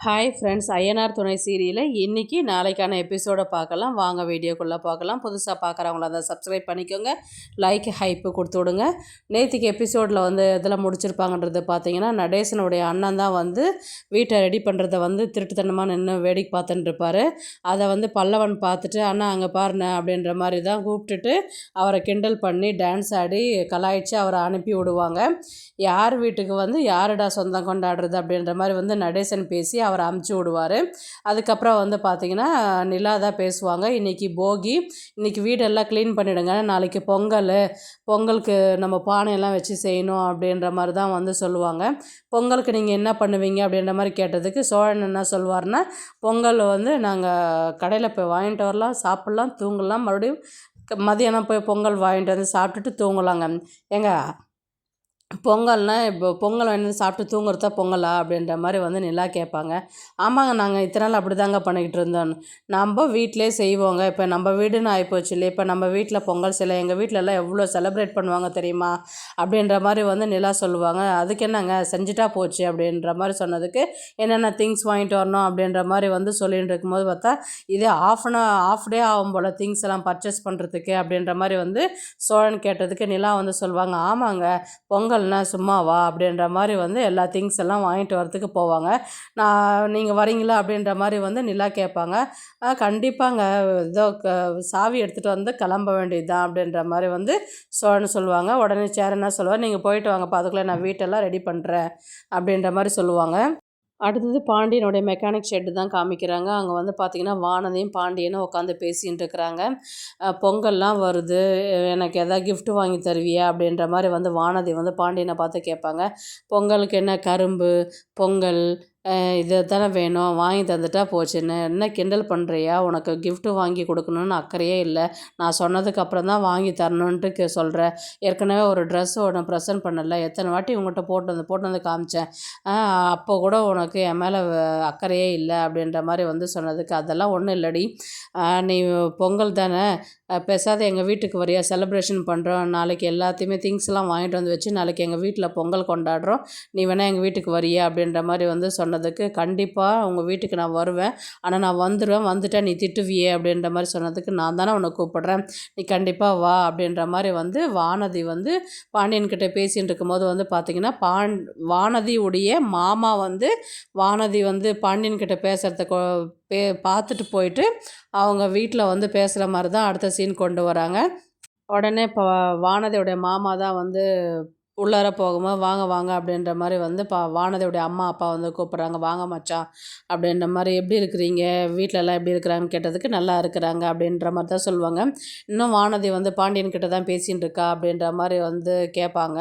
Hi friends, Ayyanar துணை சீரியலில் இன்றைக்கி நாளைக்கான எபிசோடை பார்க்கலாம். வாங்க வீடியோக்குள்ளே பார்க்கலாம். புதுசாக பார்க்குறவங்கள அதை சப்ஸ்கிரைப் பண்ணிக்கோங்க, லைக் ஹைப்பு கொடுத்து விடுங்க. நேற்றுக்கு எபிசோடில் இதில் முடிச்சிருப்பாங்கன்றது பார்த்தீங்கன்னா, நடேசனுடைய அண்ணன் தான் வீட்டை ரெடி பண்ணுறதை திருட்டுத்தனமாக நின்று வேடிக்கை பார்த்துட்டு இருப்பார். அதை பல்லவன் பார்த்துட்டு அண்ணா அங்கே பாருண்ண அப்படின்ற மாதிரி தான் கூப்பிட்டுட்டு அவரை கிண்டல் பண்ணி டான்ஸ் ஆடி கலாய்ச்சி அவரை அனுப்பி விடுவாங்க. யார் வீட்டுக்கு யாருடா சொந்தம் கொண்டாடுறது அப்படின்ற மாதிரி நடேசன் பேசி அவரை அமுச்சு விடுவார். அதுக்கப்புறம் பார்த்திங்கன்னா நிலா தான் பேசுவாங்க. இன்றைக்கி போகி, இன்றைக்கி வீடெல்லாம் க்ளீன் பண்ணிவிடுங்க, நாளைக்கு பொங்கலுக்கு நம்ம பானையெல்லாம் வச்சு செய்யணும் அப்படின்ற மாதிரி தான் சொல்லுவாங்க. பொங்கலுக்கு நீங்கள் என்ன பண்ணுவீங்க அப்படின்ற மாதிரி கேட்டதுக்கு சோழன் என்ன சொல்லுவார்னா, பொங்கல் நாங்கள் கடையில் போய் வாங்கிட்டு வரலாம், சாப்பிட்லாம், தூங்கலாம், மறுபடியும் மதியானம் போய் பொங்கல் வாங்கிட்டு வந்து சாப்பிட்டுட்டு தூங்கலாங்க. ஏங்க பொங்கல்னால் இப்போ பொங்கல் சாப்பிட்டு தூங்குறதா பொங்கலா அப்படின்ற மாதிரி நிலா கேட்பாங்க. ஆமாங்க, நாங்கள் இத்தனை நாள் அப்படி தாங்க பண்ணிக்கிட்டு இருந்தோம். நம்ம வீட்டிலே செய்வோங்க. இப்போ நம்ம வீடுன்னு ஆகிப்போச்சு இல்லையா, இப்போ நம்ம வீட்டில் பொங்கல் சிலை எங்கள் வீட்டிலலாம் எவ்வளோ செலிப்ரேட் பண்ணுவாங்க தெரியுமா அப்படின்ற மாதிரி நிலா சொல்லுவாங்க. அதுக்கு என்னங்க செஞ்சுட்டா போச்சு அப்படின்ற மாதிரி சொன்னதுக்கு என்னென்ன திங்ஸ் வாங்கிட்டு வரணும் அப்படின்ற மாதிரி சொல்லிட்டு இருக்கும்போது பார்த்தா இதே ஆஃப் டே ஆகும் போல் திங்ஸ் எல்லாம் பர்ச்சேஸ் பண்ணுறதுக்கு அப்படின்ற மாதிரி சோழன் கேட்டதுக்கு நிலா சொல்லுவாங்க. ஆமாங்க, பொங்கல் சும்மாவா அப்படின்ற மாதிரி எல்லா திங்ஸ் எல்லாம் வாங்கிட்டு வரத்துக்கு போவாங்க. நீங்கள் வரீங்களா அப்படின்ற மாதிரி நிலா கேட்பாங்க. கண்டிப்பாங்க, ஏதோ சாவி எடுத்துகிட்டு கிளம்ப வேண்டியது தான் அப்படின்ற மாதிரி சோழன் சொல்லுவாங்க. உடனே சேர் என்ன சொல்லுவார், நீங்கள் போயிட்டு வாங்கப்பா, அதுக்குள்ளே நான் வீட்டெல்லாம் ரெடி பண்ணுறேன் அப்படின்ற மாதிரி சொல்லுவாங்க. அடுத்தது பாண்டியனுடைய மெக்கானிக் ஷெட்டு தான் காமிக்கிறாங்க. அங்கே பார்த்திங்கன்னா வானதியும் பாண்டியனும் உட்காந்து பேசிகிட்டு இருக்கிறாங்க. பொங்கல்லாம் வருது, எனக்கு எதாவது கிஃப்ட் வாங்கி தருவியா அப்படின்ற மாதிரி வானதி பாண்டியனை பார்த்து கேட்பாங்க. பொங்கலுக்கு என்ன கரும்பு, பொங்கல் இதை தானே வேணும், வாங்கி தந்துட்டா போச்சுன்னு என்ன கிண்டல் பண்ணுறியா, உனக்கு கிஃப்ட்டு வாங்கி கொடுக்கணுன்னு அக்கறையே இல்லை, நான் சொன்னதுக்கு அப்புறம் தான் வாங்கி தரணுன்ட்டு சொல்கிறேன். ஏற்கனவே ஒரு ட்ரெஸ் ஒன்று ப்ரெசென்ட் பண்ணல, எத்தனை வாட்டி உங்கள்கிட்ட போட்டு வந்து காமிச்சேன், அப்போ கூட உனக்கு என் மேலே அக்கறையே இல்லை அப்படின்ற மாதிரி சொன்னதுக்கு அதெல்லாம் ஒன்றும் இல்லடி, நீ பொங்கல் தானே, பேசாத எங்கள் வீட்டுக்கு வரியா, செலிப்ரேஷன் பண்ணுறோம், நாளைக்கு எல்லாத்தையுமே திங்ஸ்லாம் வாங்கிட்டு வந்து வச்சு நாளைக்கு எங்கள் வீட்டில் பொங்கல் கொண்டாடுறோம், நீ வேணால் எங்கள் வீட்டுக்கு வரியா அப்படின்ற மாதிரி சொன்னதுக்கு கண்டிப்பாக உங்கள் வீட்டுக்கு நான் வருவேன், ஆனால் நான் வந்துட்டேன் நீ திட்டுவியே அப்படின்ற மாதிரி சொன்னதுக்கு நான் தானே உன்னை கூப்பிட்றேன், நீ கண்டிப்பாக வா அப்படின்ற மாதிரி வானதி பாண்டியன்கிட்ட பேசிகிட்டு இருக்கும்போது பார்த்திங்கன்னா வானதியுடைய மாமா வானதி பாண்டியன்கிட்ட பேசுகிறத பார்த்துட்டு போயிட்டு அவங்க வீட்டில் பேசுகிற மாதிரி தான் அடுத்த சீன் கொண்டு வராங்க. உடனே இப்போ வானதியோடைய மாமா தான் உள்ளார போகும்போது வாங்க வாங்க அப்படின்ற மாதிரி வானதியோடைய அம்மா அப்பா கூப்பிட்றாங்க. வாங்க மச்சான் அப்படின்ற மாதிரி, எப்படி இருக்கிறீங்க, வீட்டிலலாம் எப்படி இருக்கிறாங்கன்னு கேட்டதுக்கு நல்லா இருக்கிறாங்க அப்படின்ற மாதிரி தான் சொல்லுவாங்க. இன்னும் வானதி பாண்டியன்கிட்ட தான் பேசின்னு இருக்கா அப்படின்ற மாதிரி கேட்பாங்க.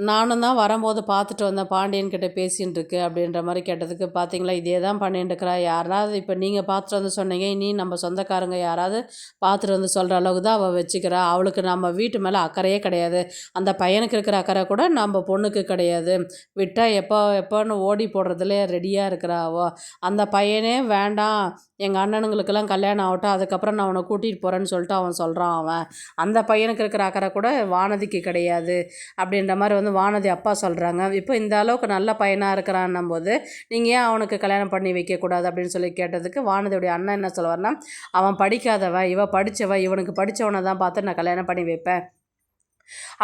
நானும் தான் வரும்போது பார்த்துட்டு வந்தேன், பாண்டியன்கிட்ட பேசின்னு இருக்கு அப்படின்ற மாதிரி கேட்டதுக்கு, பார்த்தீங்களா இதே தான் பண்ணிட்டு இருக்கிறா, யாராவது இப்போ நீங்கள் பார்த்துட்டு சொன்னீங்க, இனி நம்ம சொந்தக்காரங்க யாராவது பார்த்துட்டு சொல்கிற அளவுக்கு தான் அவள் வச்சுக்கிறா, அவளுக்கு நம்ம வீட்டு மேலே அக்கறையே கிடையாது, அந்த பையனுக்கு இருக்கிற அக்கறை கூட நம்ம பொண்ணுக்கு கிடையாது, விட்டால் எப்போன்னு ஓடி போடுறதுலே ரெடியாக இருக்கிறா அவள், அந்த பையனே வேண்டாம், எங்கள் அண்ணனுங்களுக்கெல்லாம் கல்யாணம் ஆகட்டும், அதுக்கப்புறம் நான் அவனை கூட்டிகிட்டு போகிறேன்னு சொல்லிட்டு அவன் சொல்கிறான், அந்த பையனுக்கு இருக்கிற அக்கறை கூட வானதிக்கு கிடையாது அப்படின்ற மாதிரி வானதி அப்பா சொல்கிறாங்க. இப்போ இந்த அளவுக்கு நல்ல பையனாக இருக்கிறான்னும் போது நீங்கள் ஏன் அவனுக்கு கல்யாணம் பண்ணி வைக்கக்கூடாது அப்படின்னு சொல்லி கேட்டதுக்கு வானதியுடைய அண்ணன் என்ன சொல்லுவார்னா, அவன் படிக்காதவன், இவ படித்தவ, இவனுக்கு படித்தவனை தான் பார்த்து நான் கல்யாணம் பண்ணி வைப்பேன்,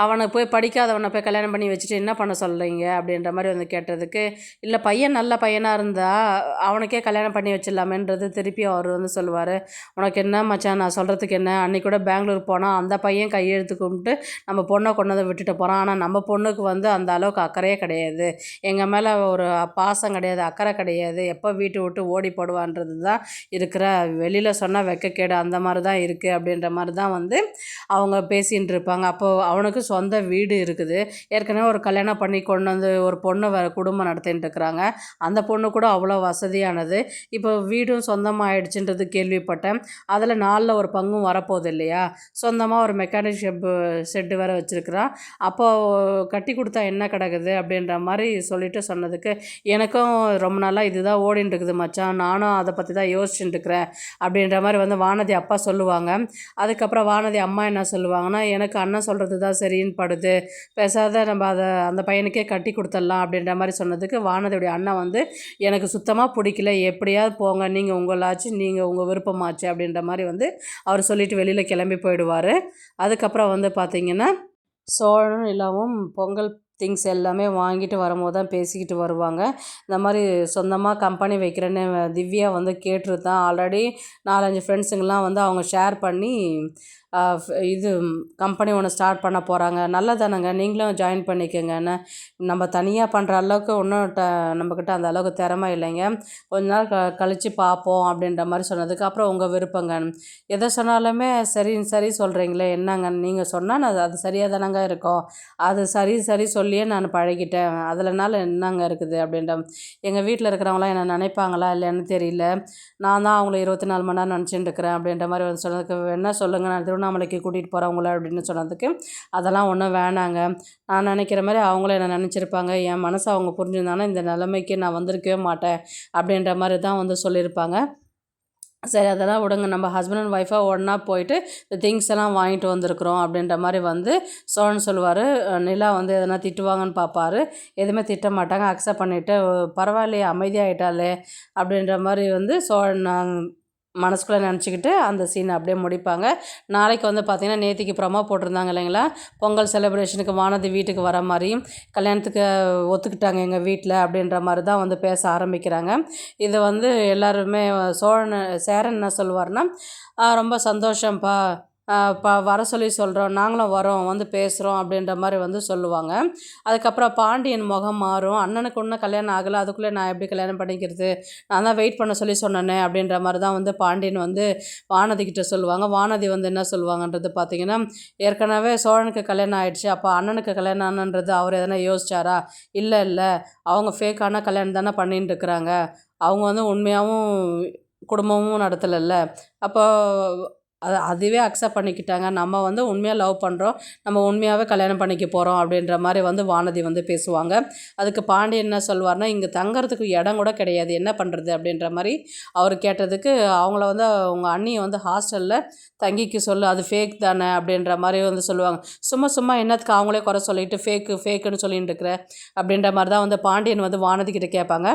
அவனை போய் படிக்காதவனை போய் கல்யாணம் பண்ணி வச்சுட்டு என்ன பண்ண சொல்கிறீங்க அப்படின்ற மாதிரி கேட்டதுக்கு, இல்லை பையன் நல்ல பையனாக இருந்தால் அவனுக்கே கல்யாணம் பண்ணி வச்சிடலாமேன்றது திருப்பி அவர் சொல்லுவார். உனக்கு என்ன மச்சான் நான் சொல்கிறதுக்கு என்ன, அன்றைக்கி கூட பெங்களூர் போனால் அந்த பையன் கையெழுத்து கும்பிட்டு நம்ம பொண்ணை கொண்டு விட்டுட்டு போகிறான், ஆனால் நம்ம பொண்ணுக்கு அந்த அளவுக்கு அக்கறையே கிடையாது, எங்கள் மேலே ஒரு பாசம் கிடையாது, அக்கறை கிடையாது, எப்போ வீட்டு விட்டு ஓடி போடுவான்றது தான் இருக்கிற, வெளியில் சொன்னால் வெக்கக்கேடு அந்த மாதிரி தான் இருக்குது அப்படின்ற மாதிரி தான் அவங்க பேசின்னு இருப்பாங்க. அப்போது அவனுக்கு சொந்த வீடு இருக்குது, ஏற்கனவே ஒரு கல்யாணம் பண்ணி கொண்டு ஒரு பொண்ணு குடும்பம் நடத்திட்டு இருக்கிறாங்க, அந்த பொண்ணு கூட அவ்வளோ வசதியானது, இப்போ வீடும் சொந்தமாகிடுச்சுன்றது கேள்விப்பட்டேன், அதில் 4 ஒரு பங்கும் வரப்போகுது இல்லையா, சொந்தமாக ஒரு மெக்கானிக் ஷெட்டு வேறு வச்சுருக்கிறான், அப்போது கட்டி கொடுத்தா என்ன கிடக்குது அப்படின்ற மாதிரி சொல்லிட்டு சொன்னதுக்கு, எனக்கும் ரொம்ப நாளாக இதுதான் ஓடின்னு இருக்குது மச்சான், நானும் அதை பற்றி தான் யோசிச்சுட்டு இருக்கிறேன் அப்படின்ற மாதிரி வானதி அப்பா சொல்லுவாங்க. அதுக்கப்புறம் வானதி அம்மா என்ன சொல்லுவாங்கன்னா, எனக்கு அண்ணன் சொல்கிறது அதுதான் சரின்னு படுது, பேசாத நம்ம அந்த பையனுக்கே கட்டி கொடுத்துடலாம் அப்படின்ற மாதிரி சொன்னதுக்கு வானதியுடைய அண்ணன் வந்து எனக்கு சுத்தமாக பிடிக்கல, எப்படியாவது போங்க, நீங்கள் உங்களாச்சு, நீங்கள் உங்கள் விருப்பமாச்சு அப்படின்ற மாதிரி வந்து அவர் சொல்லிட்டு வெளியில் கிளம்பி போயிடுவார். அதுக்கப்புறம் வந்து பார்த்திங்கன்னா சோழனும் நிலாவும் பொங்கல் திங்ஸ் எல்லாமே வாங்கிட்டு வரும்போது தான் பேசிக்கிட்டு வருவாங்க. இந்த மாதிரி சொந்தமாக கம்பெனி வைக்கிறேன்னு திவ்யா வந்து கேட்டிருந்தான். ஆல்ரெடி 4, 5 ஃப்ரெண்ட்ஸுங்கெலாம் வந்து அவங்க ஷேர் பண்ணி இது கம்பெனி ஒன்று ஸ்டார்ட் பண்ண போகிறாங்க, நல்லதானங்க, நீங்களும் ஜாயின் பண்ணிக்கோங்கன்னு. நம்ம தனியாக பண்ணுற அளவுக்கு இன்னும் நம்மக்கிட்ட அந்த அளவுக்கு திறமை இல்லைங்க, கொஞ்ச நாள் கழித்து பார்ப்போம் அப்படின்ற மாதிரி சொன்னதுக்கு அப்புறம் உங்கள் விருப்பங்க, எதை சொன்னாலுமே சரி சொல்கிறீங்களே என்னங்க, நீங்கள் சொன்னால் நான் அது சரியாக தானங்க இருக்கும், அது சரி சொல்லியே நான் பழகிட்டேன், அதில்னால என்னங்க இருக்குது அப்படின்ற. எங்கள் வீட்டில் இருக்கிறவங்களாம் என்ன நினைப்பாங்களா இல்லைன்னு தெரியல, நான் தான் அவங்கள 24 மணி நேரம் நினச்சிட்டு இருக்கிறேன் அப்படின்ற மாதிரி வந்து சொன்னதுக்கு என்ன சொல்லுங்கள், நான் திருவண்ணாமலைக்கு கூட்டிகிட்டு போகிறவங்கள அப்படின்னு சொன்னதுக்கு அதெல்லாம் ஒன்றும் வேணாங்க, நான் நினைக்கிற மாதிரி அவங்களும் என்ன நினச்சிருப்பாங்க, என் மனசை அவங்க புரிஞ்சுருந்தாங்கன்னா இந்த நிலைமைக்கு நான் வந்திருக்கவே மாட்டேன் அப்படின்ற மாதிரி தான் வந்து சொல்லியிருப்பாங்க. சரி அதெல்லாம் விடுங்க, நம்ம ஹஸ்பண்ட் அண்ட் ஒய்ஃபாக ஒன்றா போயிட்டு இந்த திங்ஸ் எல்லாம் வாங்கிட்டு வந்திருக்குறோம் அப்படின்ற மாதிரி வந்து சோழன் சொல்லுவார். நிலா வந்து எதனா திட்டுவாங்கன்னு பார்ப்பாரு, எதுவுமே திட்ட மாட்டாங்க, அக்செப்ட் பண்ணிவிட்டு பரவாயில்லையே அமைதியாகிட்டாலே அப்படின்ற மாதிரி வந்து சோழன் மனசுக்குள்ளே நினச்சிக்கிட்டு அந்த சீனை அப்படியே முடிப்பாங்க. நாளைக்கு வந்து பார்த்திங்கன்னா நேத்திக்கு ப்ரமோ போட்டிருந்தாங்க இல்லைங்களா, பொங்கல் செலிப்ரேஷனுக்கு வானதி வீட்டுக்கு வர மாதிரியும் கல்யாணத்துக்கு ஒத்துக்கிட்டாங்க எங்கள் வீட்டில் அப்படின்ற மாதிரி தான் வந்து பேச ஆரம்பிக்கிறாங்க. இது வந்து எல்லாருமே சேரன் என்ன சொல்லுவார்னா, ரொம்ப சந்தோஷம்ப்பா, வர சொல்லி சொல்கிறோம், நாங்களும் வரோம், வந்து பேசுகிறோம் அப்படின்ற மாதிரி வந்து சொல்லுவாங்க. அதுக்கப்புறம் பாண்டியன் முகம் மாறும், அண்ணனுக்கு இன்னும் கல்யாணம் ஆகலை, அதுக்குள்ளே நான் எப்படி கல்யாணம் பண்ணிக்கிறது, நான் தான் வெயிட் பண்ண சொன்னேனே அப்படின்ற மாதிரி தான் வந்து பாண்டியன் வந்து வானதிக்கிட்ட சொல்லுவாங்க. வானதி வந்து என்ன சொல்லுவாங்கன்றது பார்த்திங்கன்னா, ஏற்கனவே சோழனுக்கு கல்யாணம் ஆகிடுச்சு, அப்போ அண்ணனுக்கு கல்யாணம் ஆனன்றது அவர் எதனா யோசிச்சாரா, இல்லை அவங்க ஃபேக்கான கல்யாணம் தானே பண்ணிட்டு இருக்கிறாங்க, அவங்க வந்து உண்மையாகவும் குடும்பமும் நடத்தலைல்ல, அப்போ அதுவே அக்செப்ட் பண்ணிக்கிட்டாங்க, நம்ம வந்து உண்மையாக லவ் பண்ணுறோம், நம்ம உண்மையாகவே கல்யாணம் பண்ணிக்க போகிறோம் அப்படின்ற மாதிரி வந்து வானதி வந்து பேசுவாங்க. அதுக்கு பாண்டியன் என்ன சொல்வார்னா, இங்கே தங்கறதுக்கு இடம் கூட கிடையாது, என்ன பண்ணுறது அப்படின்ற மாதிரி அவர் கேட்டதுக்கு அவங்கள வந்து உங்கள் அண்ணியை வந்து ஹாஸ்டலில் தங்கிக்க சொல்லு, அது ஃபேக் தானே அப்படின்ற மாதிரி வந்து சொல்லுவாங்க. சும்மா என்னத்துக்கு அவங்களே குறை சொல்லிட்டு ஃபேக்குன்னு சொல்லிட்டு இருக்கிற அப்படின்ற மாதிரி தான் வந்து பாண்டியன் வந்து வானதிக்கிட்ட கேட்பாங்க.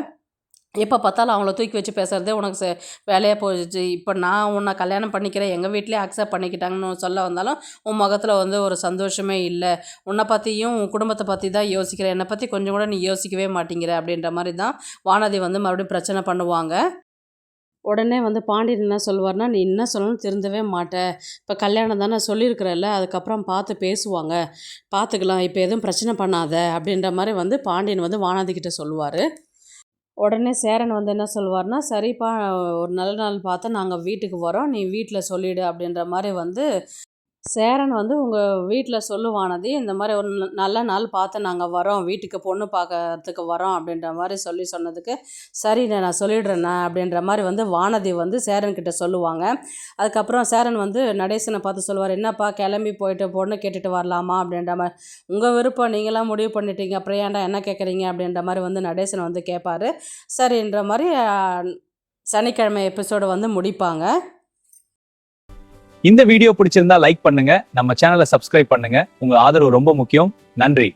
எப்போ பார்த்தாலும் அவங்கள தூக்கி வச்சு பேசுகிறதே உனக்கு வேலையாக போயிடுச்சு, இப்போ நான் உன்னை கல்யாணம் பண்ணிக்கிறேன், எங்கள் வீட்டிலே அக்செப்ட் பண்ணிக்கிட்டாங்கன்னு சொல்ல வந்தாலும் உன் முகத்தில் வந்து ஒரு சந்தோஷமே இல்லை, உன்னை பற்றியும் உன் குடும்பத்தை பற்றி தான் யோசிக்கிறேன், என்னை பற்றி கொஞ்சம் கூட நீ யோசிக்கவே மாட்டேங்கிற அப்படின்ற மாதிரி தான் வானதி வந்து மறுபடியும் பிரச்சனை பண்ணுவாங்க. உடனே வந்து பாண்டியன் என்ன சொல்லுவார்னா, நீ என்ன சொல்லணும் திருந்தவே மாட்டேன், இப்போ கல்யாணம் தானே சொல்லியிருக்கிறல்ல, அதுக்கப்புறம் பார்த்து பேசுவாங்க, பார்த்துக்கலாம், இப்போ எதுவும் பிரச்சனை பண்ணாத அப்படின்ற மாதிரி வந்து பாண்டியன் வந்து வானதிக்கிட்ட சொல்லுவார். உடனே சேரன் வந்து என்ன சொல்லுவார்னா, சரிப்பா, ஒரு நல்ல நாள் பார்த்து நாங்கள் வீட்டுக்கு வரோம், நீ வீட்டில் சொல்லிவிடு அப்படின்ற மாதிரி வந்து சேரன் வந்து உங்கள் வீட்டில் சொல்லுவானது, இந்த மாதிரி ஒரு நல்ல நாள் பார்த்து நாங்கள் வரோம், வீட்டுக்கு பொண்ணு பார்க்கறதுக்கு வரோம் அப்படின்ற மாதிரி சொன்னதுக்கு சரிண்ணே நான் சொல்லிடுறேண்ணா அப்படின்ற மாதிரி வந்து வானதி வந்து சேரன்கிட்ட சொல்லுவாங்க. அதுக்கப்புறம் சேரன் வந்து நடேசனை பார்த்து சொல்லுவார், என்னப்பா கிளம்பி போயிட்டு பொண்ணு கேட்டுட்டு வரலாமா அப்படின்ற மாதிரி, உங்கள் விருப்பம், நீங்களாம் முடிவு பண்ணிட்டீங்க, அப்புறம் ஏன்டா என்ன கேட்குறீங்க அப்படின்ற மாதிரி வந்து நடேசனை வந்து கேட்பார். சரின்ற மாதிரி சனிக்கிழமை எபிசோடு வந்து முடிப்பாங்க. இந்த வீடியோ பிடிச்சிருந்தா லைக் பண்ணுங்க, நம்ம சேனலை சப்ஸ்கிரைப் பண்ணுங்க, உங்க ஆதரவு ரொம்ப முக்கியம். நன்றி.